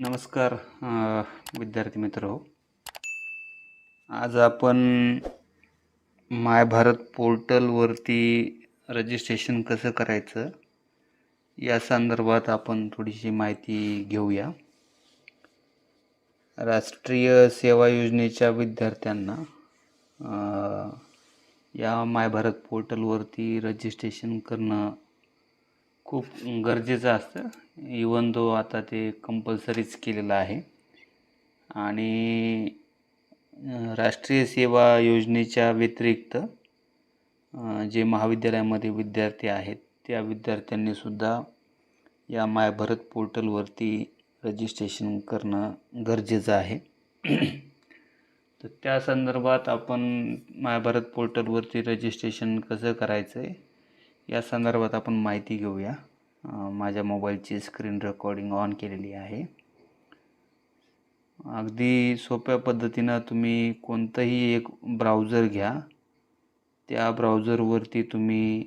नमस्कार विद्यार्थी मित्र हो. आज आपण माय भारत पोर्टलवरती रजिस्ट्रेशन कसं करायचं या संदर्भात आपण थोडीशी माहिती घेऊया. राष्ट्रीय सेवा योजनेच्या विद्यार्थ्यांना या माय भारत पोर्टलवरती रजिस्ट्रेशन करणं खूप गरजेचं असतं. इवन दो आता ते कंपल्सरीच केलेलं आहे. आणि राष्ट्रीय सेवा योजनेच्या व्यतिरिक्त जे महाविद्यालयामध्ये विद्यार्थी आहेत त्या विद्यार्थ्यांनी सुद्धा या माय भारत पोर्टलवरती रजिस्ट्रेशन करणं गरजेचं आहे. तर त्या संदर्भात आपण माय भारत पोर्टलवरती रजिस्ट्रेशन कसं करायचं आहे या संदर्भात आपण माहिती घेऊया. माझ्या मोबाईलची स्क्रीन रेकॉर्डिंग ऑन केलेली आहे. अगदी सोप्या पद्धतीनं तुम्ही कोणतंही एक ब्राउझर घ्या, त्या ब्राउझरवरती तुम्ही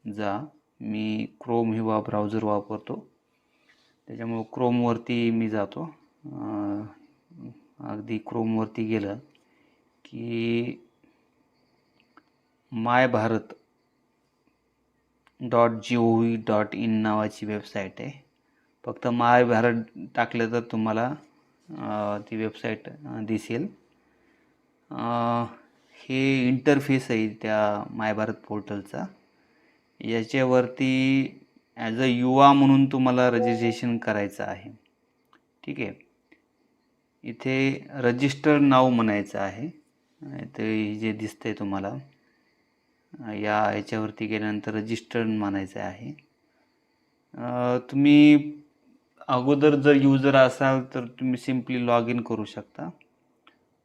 जा. मी क्रोम हा ब्राउझर वापरतो, त्याच्यामुळे क्रोमवरती मी जातो. अगदी क्रोमवरती गेलं की MyBharat.gov.in नावाची वेबसाईट आहे. फक्त माय भारत टाकलं तर तुम्हाला ती वेबसाईट दिसेल. हे इंटरफेस आहे त्या माय भारत पोर्टलचा. याच्यावरती ॲज अ युवा म्हणून तुम्हाला रजिस्ट्रेशन करायचं आहे. ठीक आहे. इथे रजिस्टर नाव म्हणायचं आहे. ते जे दिसतंय तुम्हाला याच्यावरती गेल्यानंतर रजिस्टर म्हणायचं आहे. तुम्ही अगोदर जर युजर असाल तर तुम्ही सिम्पली लॉग इन करू शकता,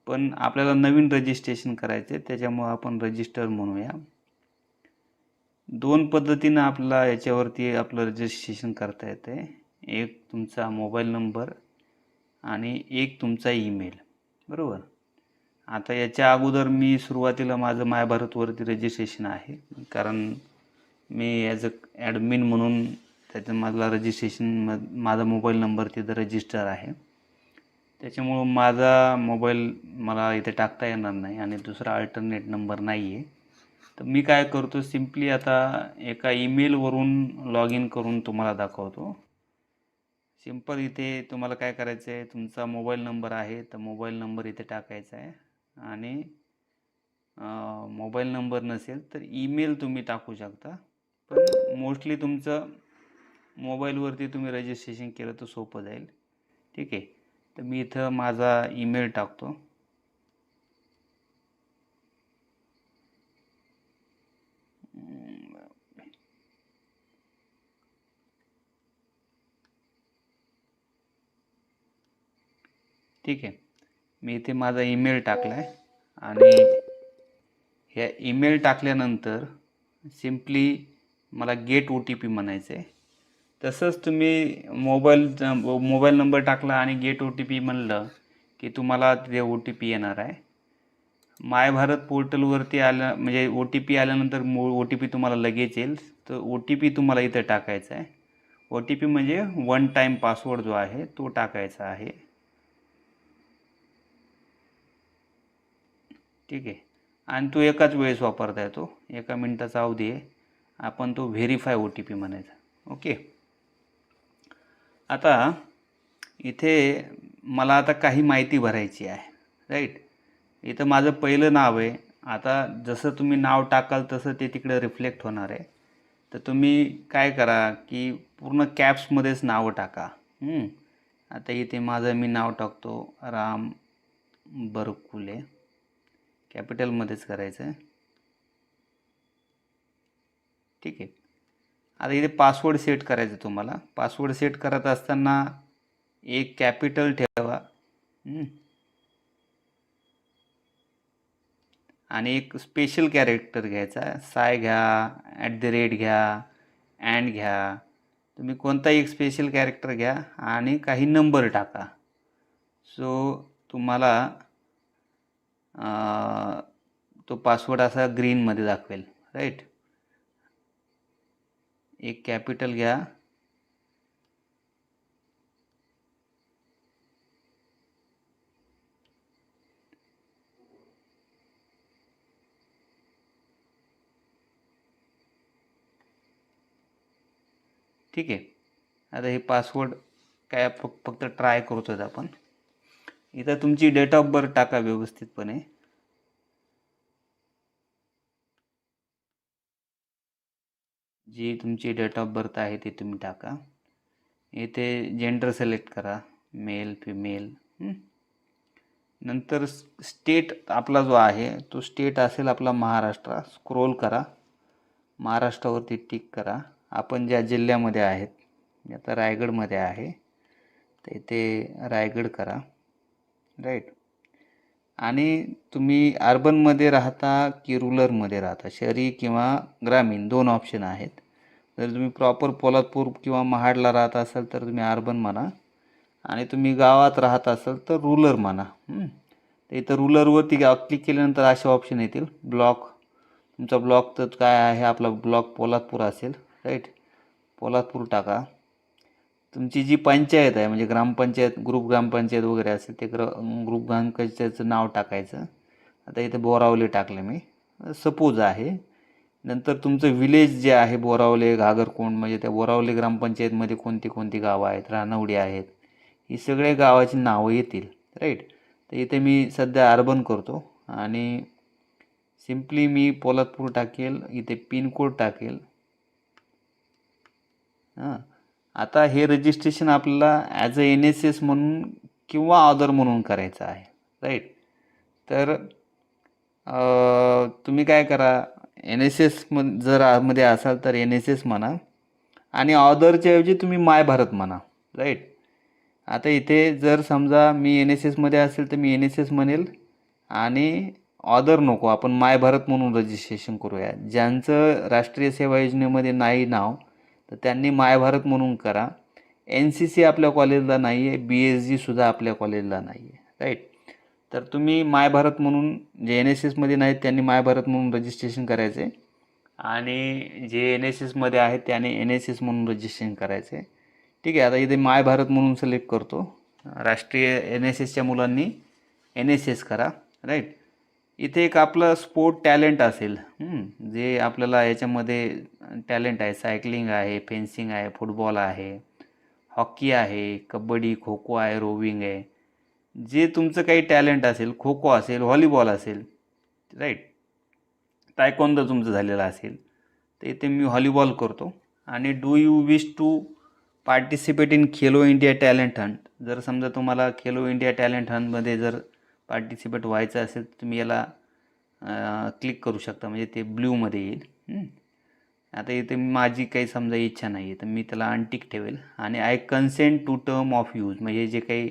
पण आपल्याला नवीन रजिस्ट्रेशन करायचं आहे त्याच्यामुळे आपण रजिस्टर म्हणूया. दोन पद्धतीनं आपल्याला याच्यावरती आपलं रजिस्ट्रेशन करता येतं. एक तुमचा मोबाईल नंबर आणि एक तुमचा ईमेल, बरोबर. आता याच्या अगोदर मी सुरुवातीला माझं माय भारतवरती रजिस्ट्रेशन आहे, कारण मी ॲज अ ॲडमिन म्हणून त्याचं माझा रजिस्ट्रेशन माझा मोबाईल नंबर तिथं रजिस्टर आहे. त्याच्यामुळं माझा मोबाईल मला इथे टाकता येणार नाही आणि दुसरा अल्टरनेट नंबर नाही आहे. तर मी काय करतो, सिम्पली आता एका ईमेलवरून लॉग इन करून तुम्हाला दाखवतो. सिंपल इथे तुम्हाला काय करायचं आहे, तुमचा मोबाईल नंबर आहे तर मोबाईल नंबर इथे टाकायचा आहे आणि मोबाईल नंबर नसेल तर ईमेल तुम्ही टाकू शकता. पण मोस्टली तुमचं मोबाईलवरती तुम्ही रजिस्ट्रेशन केलं तर सोपं जाईल. ठीक आहे. तर मी इथं माझा ईमेल टाकतो. ठीक आहे. मी इथे माझा ईमेल टाकला आहे आणि ह्या ईमेल टाकल्यानंतर सिम्पली मला गेट ओ टी पी म्हणायचं आहे. तसंच तुम्ही मोबाईल नंबर टाकला आणि गेट ओ टी पी म्हणलं की तुम्हाला तिथे ओ टी पी येणार आहे. माय भारत पोर्टलवरती आलं म्हणजे ओ टी पी आल्यानंतर ओ टी पी तुम्हाला लगेच येईल. तर ओ टी पी तुम्हाला इथं टाकायचा आहे. ओ टी पी म्हणजे वन टाईम पासवर्ड जो आहे तो टाकायचा आहे. ठीक आहे. आणि तो एकाच वेळेस वापरता येतो. 1 मिनिटाचा अवधी आहे. आपण तो व्हेरीफाय ओ टी पी म्हणायचा. ओके. आता इथे मला आता काही माहिती भरायची आहे, राईट. इथं माझं पहिलं नाव आहे. आता जसं तुम्ही नाव टाकाल तसं ते तिकडे रिफ्लेक्ट होणार आहे. तर तुम्ही काय करा की पूर्ण कॅप्समध्येच नावं टाका. आता इथे माझं मी नाव टाकतो राम बरकुले. कॅपिटलमध्येच करायचं आहे. ठीक आहे. आता इथे पासवर्ड सेट करायचं तुम्हाला. पासवर्ड सेट करत असताना एक कॅपिटल ठेवा आणि एक स्पेशल कॅरेक्टर घ्यायचा. साय घ्या, @ घ्या, अँड घ्या. तुम्ही कोणताही एक स्पेशल कॅरेक्टर घ्या आणि काही नंबर टाका. सो तुम्हाला तो पासवर्ड असा ग्रीनमध्ये दाखवेल, राईट. एक कॅपिटल घ्या, ठीक आहे. आता हे पासवर्ड काय फक्त ट्राय करतोय आपण. इथं तुमची डेट ऑफ बर्थ टाका व्यवस्थितपणे. जी तुमची डेट ऑफ बर्थ आहे ती तुम्ही टाका. इथे जेंडर सिलेक्ट करा, मेल फिमेल. नंतर स्टेट आपला जो आहे तो स्टेट असेल आपला महाराष्ट्र. स्क्रोल करा, महाराष्ट्रावरती टिक करा. आपण ज्या जिल्ह्यामध्ये आहेत, आता रायगडमध्ये आहे तर इथे रायगड करा. राईट. आणि तुम्ही अर्बनमध्ये राहता की रुरलमध्ये राहता, शहरी किंवा ग्रामीण, दोन ऑप्शन आहेत. जर तुम्ही प्रॉपर पोलादपूर किंवा महाडला राहत असाल तर तुम्ही अर्बन म्हणा, आणि तुम्ही गावात राहत असाल तर रुरल म्हणा. तर इथं रुरलवरती क्लिक केल्यानंतर असे ऑप्शन येतील. ब्लॉक, तुमचा ब्लॉक तर काय आहे, आपला ब्लॉक पोलादपूर असेल. राईट, पोलादपूर टाका. तुमची जी पंचायत आहे म्हणजे ग्रामपंचायत, ग्रुप ग्रामपंचायत वगैरे असेल ते ग्रुप ग्रामपंचायतचं नाव टाकायचं. आता इथे बोरावले टाकलं मी, सपोज आहे. नंतर तुमचं विलेज जे आहे बोरावले, घागरकोंड, म्हणजे त्या बोरावले ग्रामपंचायतमध्ये कोणती कोणती गावं आहेत, रानवडी आहेत, ही सगळे गावाची नावं येतील. राईट. तर इथे मी सध्या अर्बन करतो आणि सिम्पली मी पोलादपूर टाकेल, इथे पिनकोड टाकेल. आता हे रजिस्ट्रेशन आपल्याला ॲज अ NSS म्हणून किंवा अदर म्हणून करायचं आहे. राईट. तर तुम्ही काय करा, NSS जर मध्ये असाल तर NSS म्हणा, आणि अदरच्या ऐवजी तुम्ही माय भारत म्हणा. राईट. आता इथे जर समजा मी NSS मध्ये असेल तर मी NSS म्हणेल, आणि अदर नको, आपण माय भारत म्हणून रजिस्ट्रेशन करूया. ज्यांचं राष्ट्रीय सेवा योजनेमध्ये नाही नाव, तर त्यांनी माय भारत म्हणून करा. NCC आपल्या कॉलेजला नाही आहे, BSG सुद्धा आपल्या कॉलेजला नाही आहे. राईट. तर तुम्ही माय भारत म्हणून, जे NSS मध्ये नाहीत त्यांनी माय भारत म्हणून रजिस्ट्रेशन करायचे, आणि जे NSS मध्ये आहेत त्याने NSS म्हणून रजिस्ट्रेशन करायचे. ठीक आहे. आता इथे माय भारत म्हणून सिलेक्ट करतो. राष्ट्रीय NSSच्या मुलांनी NSS करा. राईट. इथे एक आपलं स्पोर्ट टॅलेंट असेल, जे आपल्याला याच्यामध्ये टॅलेंट आहे. सायकलिंग आहे, फेन्सिंग आहे, फुटबॉल आहे, हॉकी आहे, कबड्डी, खो खो आहे, रोविंग आहे. जे तुमचं काही टॅलेंट असेल, खो खो असेल, व्हॉलीबॉल असेल, राईट, तायक्वॉन्डो तुमचं झालेलं असेल, तर इथे मी व्हॉलीबॉल करतो. आणि do you wish to participate in Khelo India talent hunt. जर समजा तुम्हाला खेलो इंडिया टॅलेंट हंटमध्ये जर पार्टिसिपेट व्हायचं असेल तर तुम्ही याला क्लिक करू शकता, म्हणजे ते ब्ल्यूमध्ये येईल. आता इथे माझी काही समजा इच्छा नाही आहे तर मी त्याला अनटिक ठेवेल, आणि I consent to term of use, म्हणजे जे काही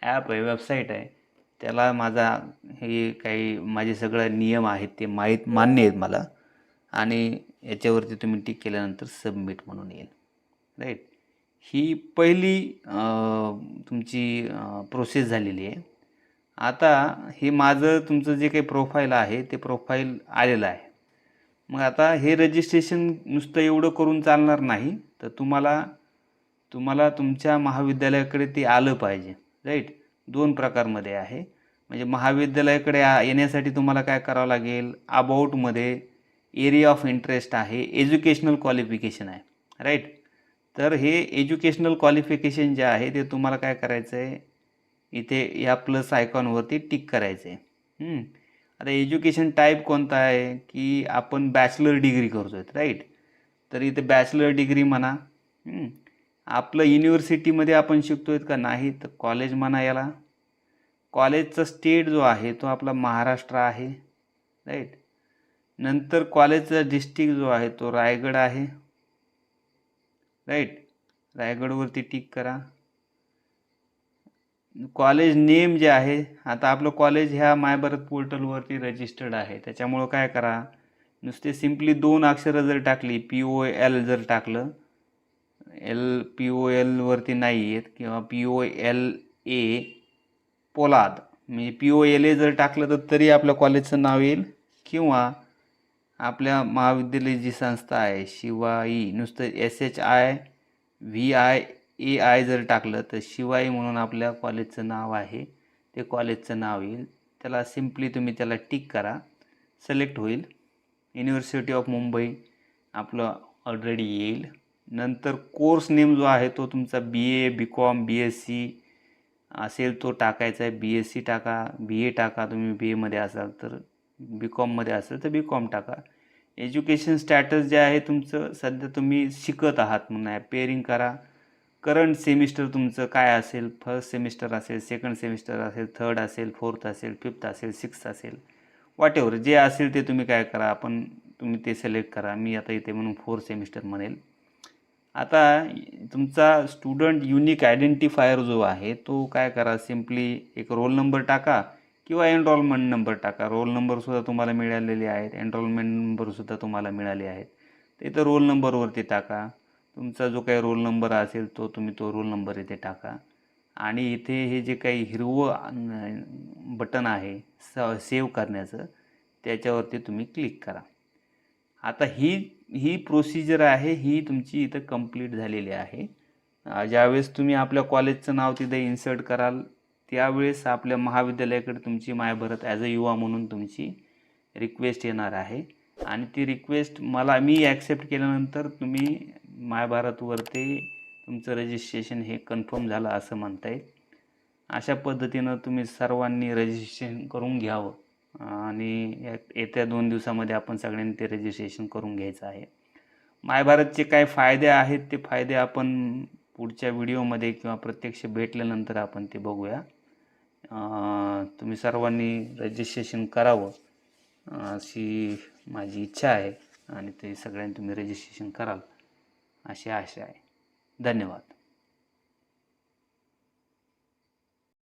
ॲप आहे, वेबसाईट आहे, त्याला माझा हे काही माझे सगळं नियम आहेत ते मान्य आहेत मला, आणि याच्यावरती तुम्ही टिक केल्यानंतर सबमिट म्हणून येईल. राईट. ही पहिली तुमची प्रोसेस झालेली आहे. आता हे माझं तुमचं जे काही प्रोफाईल आहे ते प्रोफाईल आलेलं आहे. मग आता हे रजिस्ट्रेशन नुसतं एवढं करून चालणार नाही, तर तुम्हाला तुमच्या महाविद्यालयाकडे ते आलं पाहिजे. राईट. दोन प्रकारमध्ये आहे. म्हणजे महाविद्यालयाकडे येण्यासाठी तुम्हाला काय करावं लागेल, अबाउटमध्ये एरिया ऑफ इंटरेस्ट आहे, एज्युकेशनल क्वालिफिकेशन आहे. राईट. तर हे एज्युकेशनल क्वालिफिकेशन जे आहे ते तुम्हाला काय करायचं आहे, इथे या प्लस आयकॉनवरती टिक करायचं आहे. आता एज्युकेशन टाईप कोणता आहे की आपण बॅचलर डिग्री करतो आहे. राईट. तर इथे बॅचलर डिग्री म्हणा. आपलं युनिव्हर्सिटीमध्ये आपण शिकतो आहेत का नाही, तर कॉलेज म्हणा याला. कॉलेजचा स्टेट जो आहे तो आपला महाराष्ट्र आहे. राईट. नंतर कॉलेजचा डिस्ट्रिक्ट जो आहे तो रायगड आहे. राईट. रायगडवरती टिक करा. कॉलेज नेम जे आहे, आता आपलं कॉलेज ह्या माय भारत पोर्टलवरती रजिस्टर्ड आहे, त्याच्यामुळं काय करा, नुसते सिम्पली 2 अक्षरं जर टाकली, POL जर टाकलं, POL वरती नाही आहेत, किंवा POLA पोलाद, म्हणजे POLA जर टाकलं तर तरी आपल्या कॉलेजचं नाव येईल. किंवा आपल्या महाविद्यालय जी संस्था आहे शिवाई, नुसतं SHIVIAI जर टाकलं तर शिवाई म्हणून आपल्या कॉलेजचं नाव आहे, ते कॉलेजचं नाव येईल. त्याला सिम्पली तुम्ही त्याला टिक करा, सिलेक्ट होईल. युनिव्हर्सिटी ऑफ मुंबई आपलं ऑलरेडी येईल. नंतर कोर्स नेम जो आहे तो तुमचा BA BCom BSc असेल तो टाकायचा आहे. BSc टाका, BA टाका, तुम्ही BAमध्ये असाल तर, BComमध्ये असेल तर BCom टाका. एज्युकेशन स्टॅटस जे आहे तुमचं, सध्या तुम्ही शिकत आहात म्हणून ॲपेअरिंग करा. करंट सेमिस्टर तुमचं काय असेल, फर्स्ट सेमिस्टर असेल, सेकंड सेमिस्टर असेल, थर्ड असेल, फोर्थ असेल, फिफ्थ असेल, सिक्स्थ असेल, व्हॉटएव्हर जे असेल ते तुम्ही काय करा, तुम्ही ते सिलेक्ट करा. मी आता इथे म्हणून फोर्थ सेमिस्टर म्हणेल. आता तुमचा स्टुडंट युनिक आयडेंटिफायर जो आहे तो काय करा, सिम्पली एक रोल नंबर टाका किंवा एनरोलमेंट नंबर टाका. रोल नंबरसुद्धा तुम्हाला मिळालेले आहेत, एनरोलमेंट नंबरसुद्धा तुम्हाला मिळाले आहेत. तर इथं रोल नंबरवरती टाका. तुमचा जो काही रोल नंबर असेल तुम्ही तो रोल नंबर इथे टाका. आणि इथे हे जे काही हिरवं बटन आहे सेव्ह करण्याचं, त्याच्यावरती तुम्ही क्लिक करा. आता ही प्रोसिजर आहे, ही तुमची इथं कंप्लीट झालेली आहे. ज्यावेळेस तुम्ही आपल्या कॉलेजचं नाव तिथे इन्सर्ट कराल त्यावेळेस आपल्या महाविद्यालयाकडे तुमची माय भारत ॲज अ युवा म्हणून तुमची रिक्वेस्ट येणार आहे. आणि ती रिक्वेस्ट मी ॲक्सेप्ट केल्यानंतर तुम्ही माय भारतवरती तुमचं रजिस्ट्रेशन हे कन्फर्म झालं असं म्हणता येईल. अशा पद्धतीनं तुम्ही सर्वांनी रजिस्ट्रेशन करून घ्यावं. आणि येत्या 2 दिवसामध्ये आपण सगळ्यांनी ते रजिस्ट्रेशन करून घ्यायचं आहे. माय भारतचे काय फायदे आहेत ते फायदे आपण पुढच्या व्हिडिओमध्ये किंवा प्रत्यक्ष भेटल्यानंतर आपण ते बघूया. तुम्ही सर्वांनी रजिस्ट्रेशन करावं अशी माझी इच्छा आहे आणि ते सगळ्यांनी तुम्ही रजिस्ट्रेशन कराल अशी आशा आहे. धन्यवाद.